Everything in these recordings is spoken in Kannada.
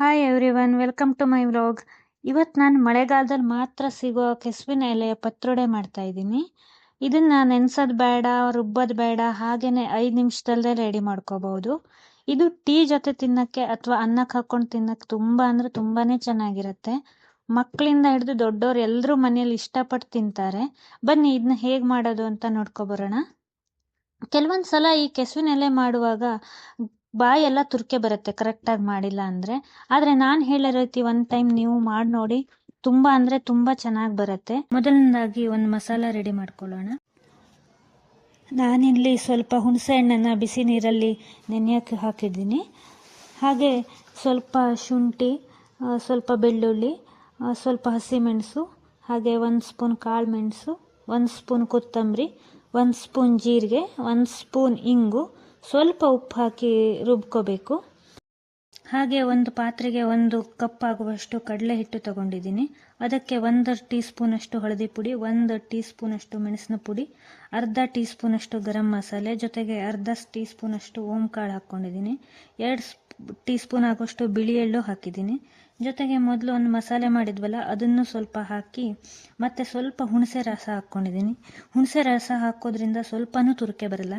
Hi everyone, welcome to my vlog. ಇವತ್ತು ನಾನು ಮಳೆಗಾಲದಲ್ಲಿ ಮಾತ್ರ ಸಿಗೋ ಕೆಸುವಿನ ಎಲೆಯ ಪತ್ರೊಡೆ ಮಾಡ್ತಾ ಇದ್ದೀನಿ. ಇದನ್ನ ನೆನ್ಸೋದು ಬೇಡ, ರುಬ್ಬೋದು ಬೇಡ, ಹಾಗೇನೆ 5 ನಿಮಿಷದಲ್ಲೇ ರೆಡಿ ಮಾಡ್ಕೋಬಹುದು. ಇದು ಟೀ ಜೊತೆ ತಿನ್ನಕ್ಕೆ ಅಥವಾ ಅನ್ನಕ್ಕೆ ಹಾಕೊಂಡು ತಿನ್ನಕ್ಕೆ ತುಂಬಾ ಅಂದ್ರೆ ತುಂಬಾನೇ ಚೆನ್ನಾಗಿರುತ್ತೆ. ಮಕ್ಕಳಿಂದ ಹಿಡಿದು ದೊಡ್ಡವ್ರು ಎಲ್ಲರೂ ಮನೆಯಲ್ಲಿ ಇಷ್ಟಪಟ್ಟು ತಿಂತಾರೆ. ಬನ್ನಿ ಇದನ್ನ ಹೇಗೆ ಮಾಡೋದು ಅಂತ ನೋಡ್ಕೊಬರೋಣ. ಕೆಲವೊಂದು ಸಲ ಈ ಕೆಸುವಿನ ಎಲೆ ಮಾಡುವಾಗ ಬಾಯೆಲ್ಲ ತುರ್ಕೆ ಬರುತ್ತೆ ಕರೆಕ್ಟಾಗಿ ಮಾಡಿಲ್ಲ ಅಂದರೆ. ಆದರೆ ನಾನು ಹೇಳೋ ರೀತಿ ಒಂದು ಟೈಮ್ ನೀವು ಮಾಡಿ ನೋಡಿ, ತುಂಬ ಅಂದರೆ ತುಂಬ ಚೆನ್ನಾಗಿ ಬರುತ್ತೆ. ಮೊದಲನೇದಾಗಿ ಒಂದು ಮಸಾಲ ರೆಡಿ ಮಾಡ್ಕೊಳ್ಳೋಣ. ನಾನಿಲ್ಲಿ ಸ್ವಲ್ಪ ಹುಣಸೆ ಹಣ್ಣನ್ನು ಬಿಸಿ ನೀರಲ್ಲಿ ನೆನೆಯೋಕ್ಕೆ ಹಾಕಿದ್ದೀನಿ. ಹಾಗೆ ಸ್ವಲ್ಪ ಶುಂಠಿ, ಸ್ವಲ್ಪ ಬೆಳ್ಳುಳ್ಳಿ, ಸ್ವಲ್ಪ ಹಸಿಮೆಣಸು, ಹಾಗೆ 1 ಸ್ಪೂನ್ ಕಾಳು ಮೆಣಸು, 1 ಸ್ಪೂನ್ ಕೊತ್ತಂಬರಿ, 1 ಸ್ಪೂನ್ ಜೀರಿಗೆ, 1 ಸ್ಪೂನ್ ಇಂಗು, ಸ್ವಲ್ಪ ಉಪ್ಪು ಹಾಕಿ ರುಬ್ಕೋಬೇಕು. ಹಾಗೆ ಒಂದು ಪಾತ್ರೆಗೆ 1 ಕಪ್ ಆಗುವಷ್ಟು ಕಡಲೆ ಹಿಟ್ಟು ತಗೊಂಡಿದ್ದೀನಿ. ಅದಕ್ಕೆ 1 ಟೀ ಸ್ಪೂನಷ್ಟು ಹಳದಿ ಪುಡಿ, 1 ಟೀ ಸ್ಪೂನಷ್ಟು ಮೆಣಸಿನ ಪುಡಿ, ಅರ್ಧ ಟೀ ಸ್ಪೂನಷ್ಟು ಗರಂ ಮಸಾಲೆ, ಜೊತೆಗೆ ಅರ್ಧ ಟೀ ಸ್ಪೂನಷ್ಟು ಓಂಕಾಳು ಹಾಕ್ಕೊಂಡಿದ್ದೀನಿ. 2 ಟೀ ಸ್ಪೂನ್ ಆಗುವಷ್ಟು ಬಿಳಿ ಎಳ್ಳು ಹಾಕಿದ್ದೀನಿ. ಜೊತೆಗೆ ಮೊದಲು ಒಂದು ಮಸಾಲೆ ಮಾಡಿದ್ವಲ್ಲ ಅದನ್ನು ಸ್ವಲ್ಪ ಹಾಕಿ ಮತ್ತೆ ಸ್ವಲ್ಪ ಹುಣಸೆ ರಸ ಹಾಕ್ಕೊಂಡಿದ್ದೀನಿ. ಹುಣಸೆ ರಸ ಹಾಕೋದ್ರಿಂದ ಸ್ವಲ್ಪನೂ ತುರಿಕೆ ಬರಲ್ಲ.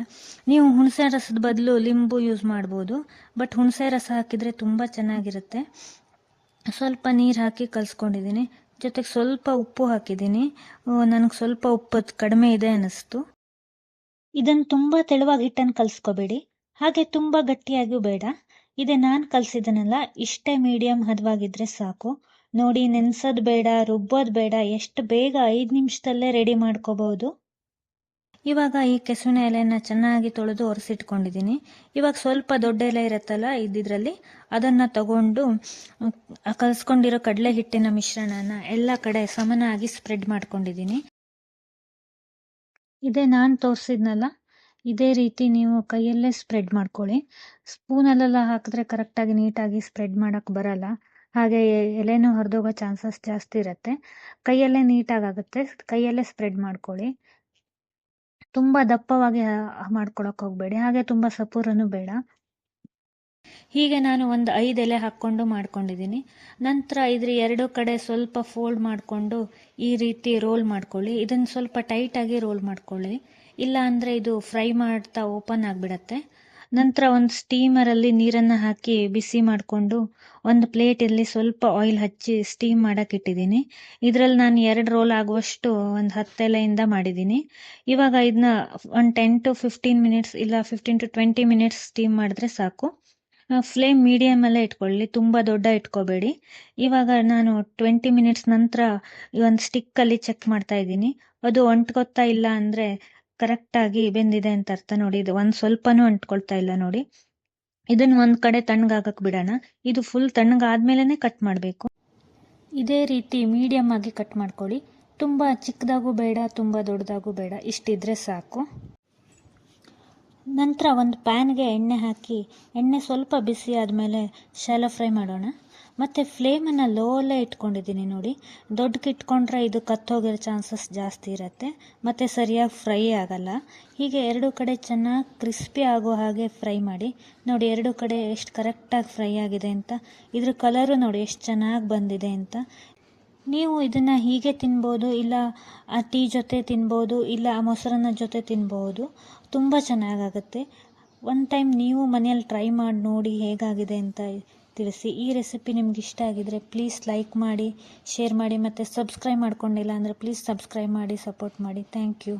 ನೀವು ಹುಣಸೆ ರಸದ ಬದಲು ಲಿಂಬು ಯೂಸ್ ಮಾಡ್ಬೋದು, ಬಟ್ ಹುಣಸೆ ರಸ ಹಾಕಿದರೆ ತುಂಬ ಚೆನ್ನಾಗಿರುತ್ತೆ. ಸ್ವಲ್ಪ ನೀರು ಹಾಕಿ ಕಲಿಸ್ಕೊಂಡಿದ್ದೀನಿ. ಜೊತೆಗೆ ಸ್ವಲ್ಪ ಉಪ್ಪು ಹಾಕಿದ್ದೀನಿ. ನನಗೆ ಸ್ವಲ್ಪ ಉಪ್ಪು ಕಡಿಮೆ ಇದೆ ಅನ್ನಿಸ್ತು. ಇದನ್ನು ತುಂಬ ತೆಳುವಾಗಿ ಹಿಟ್ಟನ್ನು ಕಲಿಸ್ಕೋಬೇಡಿ, ಹಾಗೆ ತುಂಬ ಗಟ್ಟಿಯಾಗೂ ಬೇಡ. ಇದೆ ನಾನು ಕಲಿಸಿದನಲ್ಲ, ಇಷ್ಟೇ ಮೀಡಿಯಂ ಹದವಾಗಿದ್ರೆ ಸಾಕು. ನೋಡಿ, ನೆನೆಸೋದು ಬೇಡ, ರುಬ್ಬೋದು ಬೇಡ, ಎಷ್ಟು ಬೇಗ 5 ನಿಮಿಷದಲ್ಲೇ ರೆಡಿ ಮಾಡ್ಕೋಬಹುದು. ಇವಾಗ ಈ ಕೆಸುವಿನ ಎಲೆಯನ್ನು ಚೆನ್ನಾಗಿ ತೊಳೆದು ಒರೆಸಿಟ್ಕೊಂಡಿದ್ದೀನಿ. ಇವಾಗ ಸ್ವಲ್ಪ ದೊಡ್ಡ ಎಲೆ ಇರುತ್ತಲ್ಲ ಇದರಲ್ಲಿ, ಅದನ್ನು ತಗೊಂಡು ಕಲಿಸ್ಕೊಂಡಿರೋ ಕಡಲೆ ಹಿಟ್ಟಿನ ಮಿಶ್ರಣನ ಎಲ್ಲ ಕಡೆ ಸಮನಾಗಿ ಸ್ಪ್ರೆಡ್ ಮಾಡ್ಕೊಂಡಿದ್ದೀನಿ. ಇದೇ ನಾನು ತೋರಿಸಿದ್ನಲ್ಲ, ಇದೇ ರೀತಿ ನೀವು ಕೈಯಲ್ಲೇ ಸ್ಪ್ರೆಡ್ ಮಾಡ್ಕೊಳ್ಳಿ. ಸ್ಪೂನಲ್ಲೆಲ್ಲ ಹಾಕಿದ್ರೆ ಕರೆಕ್ಟಾಗಿ ನೀಟಾಗಿ ಸ್ಪ್ರೆಡ್ ಮಾಡೋಕ್ಕೆ ಬರಲ್ಲ. ಹಾಗೆ ಎಲೆನೂ ಹರಿದೋಗೋ ಚಾನ್ಸಸ್ ಜಾಸ್ತಿ ಇರುತ್ತೆ. ಕೈಯಲ್ಲೇ ನೀಟಾಗುತ್ತೆ. ಕೈಯಲ್ಲೇ ಸ್ಪ್ರೆಡ್ ಮಾಡ್ಕೊಳ್ಳಿ. ತುಂಬ ದಪ್ಪವಾಗಿ ಮಾಡ್ಕೊಳಕ್ಕೆ ಹೋಗಬೇಡಿ, ಹಾಗೆ ತುಂಬ ಸಪೂರನೂ ಬೇಡ. ಹೀಗೆ ನಾನು ಒಂದು 5 ಎಲೆ ಹಾಕ್ಕೊಂಡು ಮಾಡ್ಕೊಂಡಿದ್ದೀನಿ. ನಂತರ ಇದ್ರ 2 ಕಡೆ ಸ್ವಲ್ಪ ಫೋಲ್ಡ್ ಮಾಡಿಕೊಂಡು ಈ ರೀತಿ ರೋಲ್ ಮಾಡ್ಕೊಳ್ಳಿ. ಇದನ್ನು ಸ್ವಲ್ಪ ಟೈಟಾಗಿ ರೋಲ್ ಮಾಡ್ಕೊಳ್ಳಿ, ಇಲ್ಲ ಅಂದರೆ ಇದು ಫ್ರೈ ಮಾಡ್ತಾ ಓಪನ್ ಆಗಿಬಿಡತ್ತೆ. ನಂತರ ಒಂದು ಸ್ಟೀಮರಲ್ಲಿ ನೀರನ್ನು ಹಾಕಿ ಬಿಸಿ ಮಾಡಿಕೊಂಡು ಒಂದು ಪ್ಲೇಟಲ್ಲಿ ಸ್ವಲ್ಪ ಆಯಿಲ್ ಹಚ್ಚಿ ಸ್ಟೀಮ್ ಮಾಡೋಕೆ ಇಟ್ಟಿದ್ದೀನಿ. ಇದರಲ್ಲಿ ನಾನು 2 ರೋಲ್ ಆಗುವಷ್ಟು ಒಂದು 10 ಎಲೆಯಿಂದ ಮಾಡಿದ್ದೀನಿ. ಇವಾಗ ಇದನ್ನ ಒಂದು 10 to 15 ಮಿನಿಟ್ಸ್ ಇಲ್ಲ 15 to 20 ಮಿನಿಟ್ಸ್ ಸ್ಟೀಮ್ ಮಾಡಿದ್ರೆ ಸಾಕು. ಫ್ಲೇಮ್ ಮೀಡಿಯಮಲ್ಲೇ ಇಟ್ಕೊಳ್ಳಿ, ತುಂಬ ದೊಡ್ಡ ಇಟ್ಕೋಬೇಡಿ. ಇವಾಗ ನಾನು 20 ಮಿನಿಟ್ಸ್ ನಂತರ ಒಂದು ಸ್ಟಿಕ್ಕಲ್ಲಿ ಚೆಕ್ ಮಾಡ್ತಾ ಇದ್ದೀನಿ. ಅದು ಅಂಟ್ಕೊತಾ ಇಲ್ಲ ಅಂದರೆ ಕರೆಕ್ಟಾಗಿ ಬೆಂದಿದೆ ಅಂತ ಅರ್ಥ. ನೋಡಿ, ಇದು ಒಂದು ಸ್ವಲ್ಪನೂ ಅಂಟ್ಕೊಳ್ತಾ ಇಲ್ಲ ನೋಡಿ. ಇದನ್ನು ಒಂದು ಕಡೆ ತಣ್ಣಗಾಗಕ್ಕೆ ಬಿಡೋಣ. ಇದು ಫುಲ್ ತಣ್ಣಗಾದ್ಮೇಲೆ ಕಟ್ ಮಾಡಬೇಕು. ಇದೇ ರೀತಿ ಮೀಡಿಯಮ್ ಆಗಿ ಕಟ್ ಮಾಡ್ಕೊಳ್ಳಿ. ತುಂಬ ಚಿಕ್ಕದಾಗೂ ಬೇಡ, ತುಂಬ ದೊಡ್ಡದಾಗೂ ಬೇಡ, ಇಷ್ಟಿದ್ರೆ ಸಾಕು. ನಂತರ ಒಂದು ಪ್ಯಾನ್ಗೆ ಎಣ್ಣೆ ಹಾಕಿ, ಎಣ್ಣೆ ಸ್ವಲ್ಪ ಬಿಸಿ ಆದಮೇಲೆ ಶಾಲೋ ಫ್ರೈ ಮಾಡೋಣ. ಮತ್ತು ಫ್ಲೇಮನ್ನು ಲೋಲ್ಲೇ ಇಟ್ಕೊಂಡಿದ್ದೀನಿ ನೋಡಿ. ದೊಡ್ಡಕ್ಕೆ ಇಟ್ಕೊಂಡ್ರೆ ಇದು ಕತ್ತೋಗಿರೋ ಚಾನ್ಸಸ್ ಜಾಸ್ತಿ ಇರುತ್ತೆ, ಮತ್ತು ಸರಿಯಾಗಿ ಫ್ರೈ ಆಗಲ್ಲ. ಹೀಗೆ 2 ಕಡೆ ಚೆನ್ನಾಗಿ ಕ್ರಿಸ್ಪಿ ಆಗೋ ಹಾಗೆ ಫ್ರೈ ಮಾಡಿ. ನೋಡಿ 2 ಕಡೆ ಎಷ್ಟು ಕರೆಕ್ಟಾಗಿ ಫ್ರೈ ಆಗಿದೆ ಅಂತ. ಇದ್ರ ಕಲರು ನೋಡಿ ಎಷ್ಟು ಚೆನ್ನಾಗಿ ಬಂದಿದೆ ಅಂತ. ನೀವು ಇದನ್ನು ಹೀಗೆ ತಿನ್ಬೋದು, ಇಲ್ಲ ಆ ಟೀ ಜೊತೆ ತಿನ್ಬೋದು, ಇಲ್ಲ ಆ ಮೊಸರನ್ನ ಜೊತೆ ತಿನ್ಬೋದು. ತುಂಬ ಚೆನ್ನಾಗಾಗುತ್ತೆ. ಒನ್ ಟೈಮ್ ನೀವು ಮನೆಯಲ್ಲಿ ಟ್ರೈ ಮಾಡಿ ನೋಡಿ ಹೇಗಾಗಿದೆ ಅಂತ ತಿಳಿಸಿ. ಈ ರೆಸಿಪಿ ನಿಮ್ಗೆ ಇಷ್ಟ ಆಗಿದರೆ ಪ್ಲೀಸ್ ಲೈಕ್ ಮಾಡಿ, ಶೇರ್ ಮಾಡಿ, ಮತ್ತು ಸಬ್ಸ್ಕ್ರೈಬ್ ಮಾಡ್ಕೊಂಡಿಲ್ಲ ಅಂದರೆ ಪ್ಲೀಸ್ ಸಬ್ಸ್ಕ್ರೈಬ್ ಮಾಡಿ, ಸಪೋರ್ಟ್ ಮಾಡಿ. Thank you.